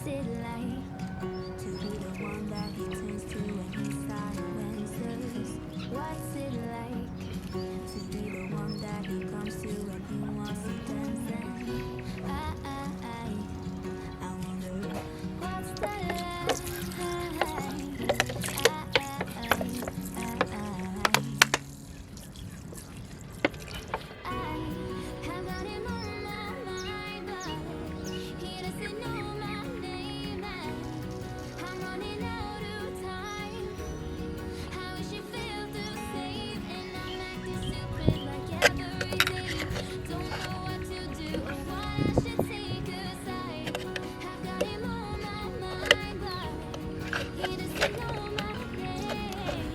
it like to be the one that he turns to when he silences? What's it like to be the one that he comes to when he wants to dance? And I wonder what's that like? I have got him on my mind, but he doesn't know my name, and I'm running out of time. I wish it felt the same, and I'm acting stupid like every day. Don't know what to do or why I should take a side. I've got him on my mind, but he doesn't know my name.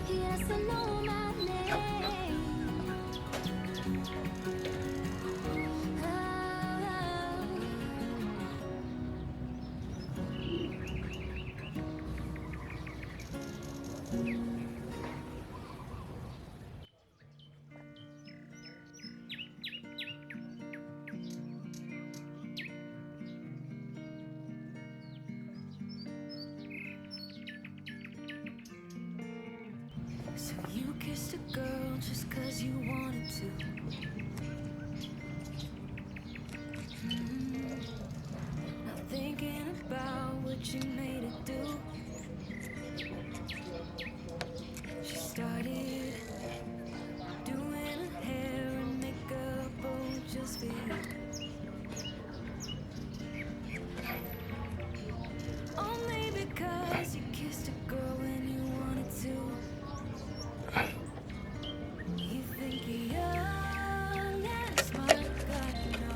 He doesn't know my name. So you kissed a girl just 'cause you wanted to. Not thinking about what you made it do. She started doing her hair and makeup, oh, just for you. Only because you kissed a girl when you wanted to. You think you're young and smart, got no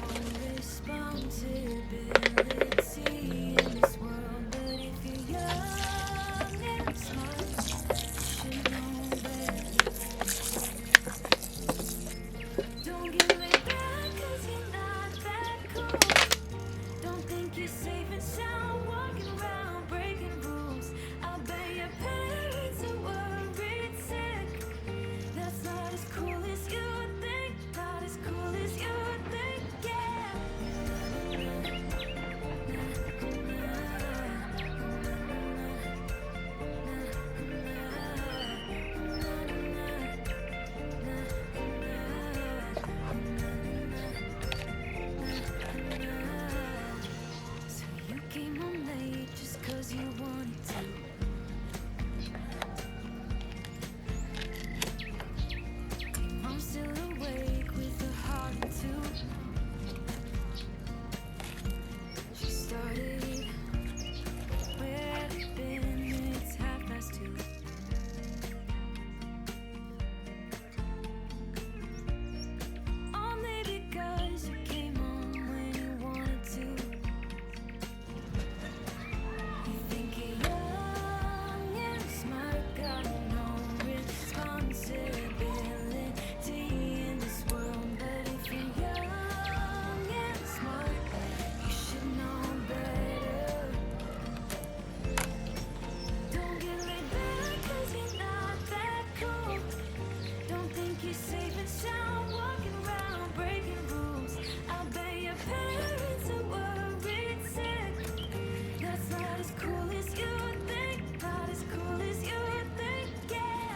responsibility in this world. But if you're young and smart, you should know better. Don't get laid back 'cause you're not that cool. Don't think you're safe and sound walking around breaking rules. I'll bet your parents are worried sick. That's not as cool as you think. Not as cool as you think, yeah. So you came home late just 'cause you wanted to. I'm still awake with a heart or two. She started where it's been, it's 2:30. Only because you came home when you wanted to. You think you're young and smart, got no responsibility in this world. But if you're young and smart, you should know better. Don't get laid back 'cause you're not that cool. Don't think you're safe and sound walking around breaking rules. I'll bet your parents are worried sick. That's not as cool as you think. Not as cool as you think, yeah.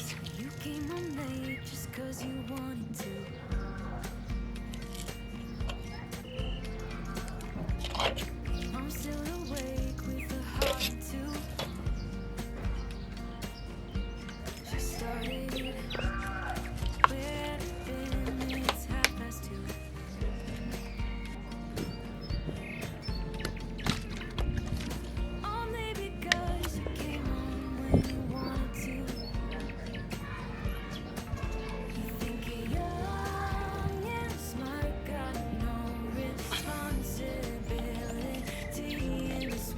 So you came home late just 'cause you wanted to. I'm still awake with a heart or two. She started where it's been, it's 2:30. Only because you came home when you wanted to. You think you're young and smart, got no responsibility in this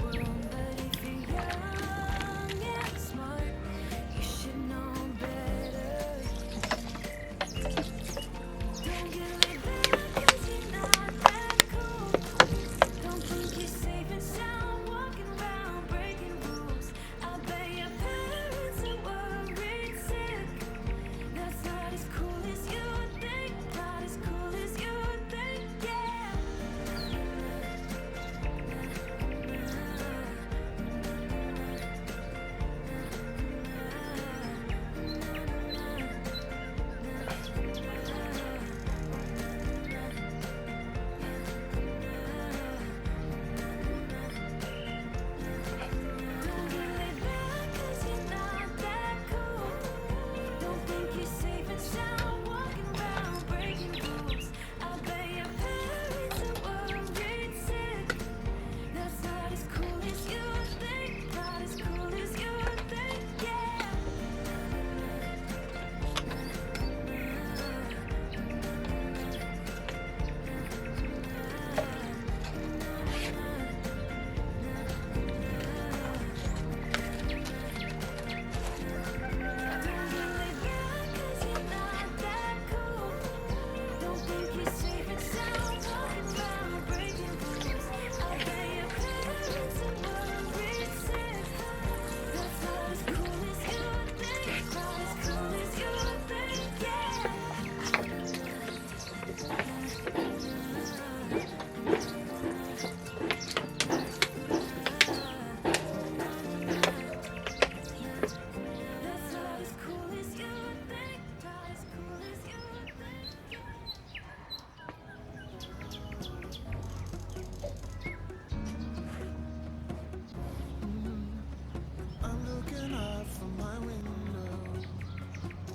my window.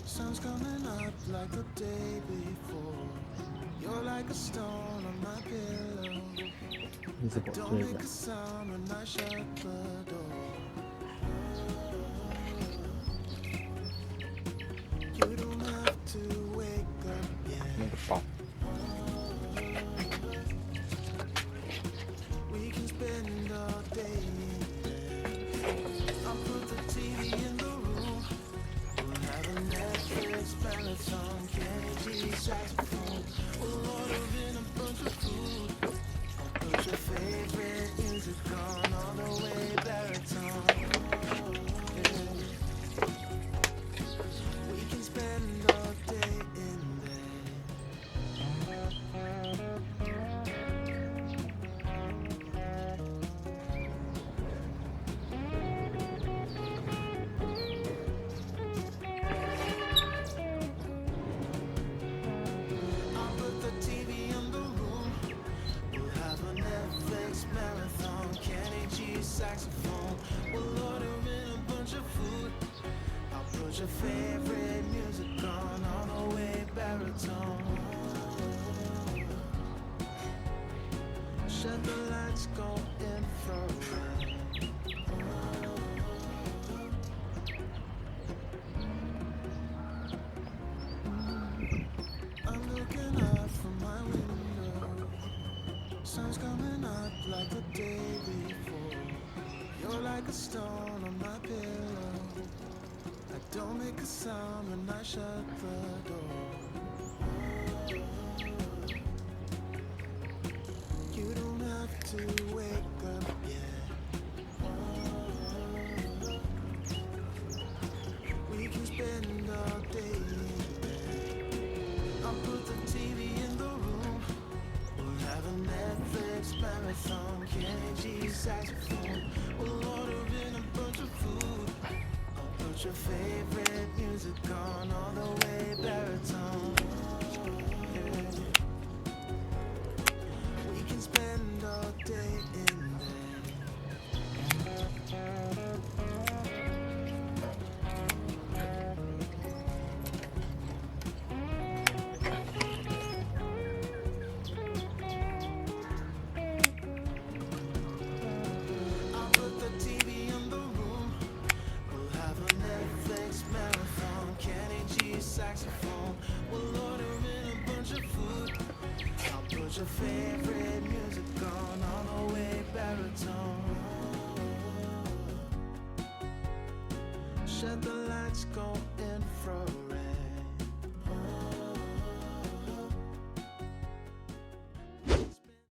Sun's coming up like the day before. You're like a stone on my pillow. Don't make a sound when I shut the door. You don't have to wake up yet. ในกระป๋อง We can spend all day in bed. I'll put the TV in the room. We'll have a Netflix marathon, Kenny G saxophone. We'll order in a bunch of food. I'll put your favorite music on all the way baritone. Yeah. We can spend all day in bed. I'll put the TV in the room. We'll have a Netflix marathon, Kenny G saxophone. We'll order in a bunch of food. I'll put your favorite music on all the way baritone. Shut the lights, go infrared. I'm looking up from my window. Sun's coming up like the day before. You're like a stone on my pillow. I don't make a sound when I shut the door. You don't have to wake up yet. We can spend all day in bed. I'll put the TV in the room. We'll have a Netflix marathon, Kenny G saxophone. We'll order in a bunch of food. I'll put your favorite music on all the way baritone. Yeah. We can spend all day in bed. I'll put the TV in the room. We'll have a Netflix marathon, Kenny G saxophone. We'll order in a bunch of food. I'll put your favorite music on all the way baritone. Shut the lights, go infrared.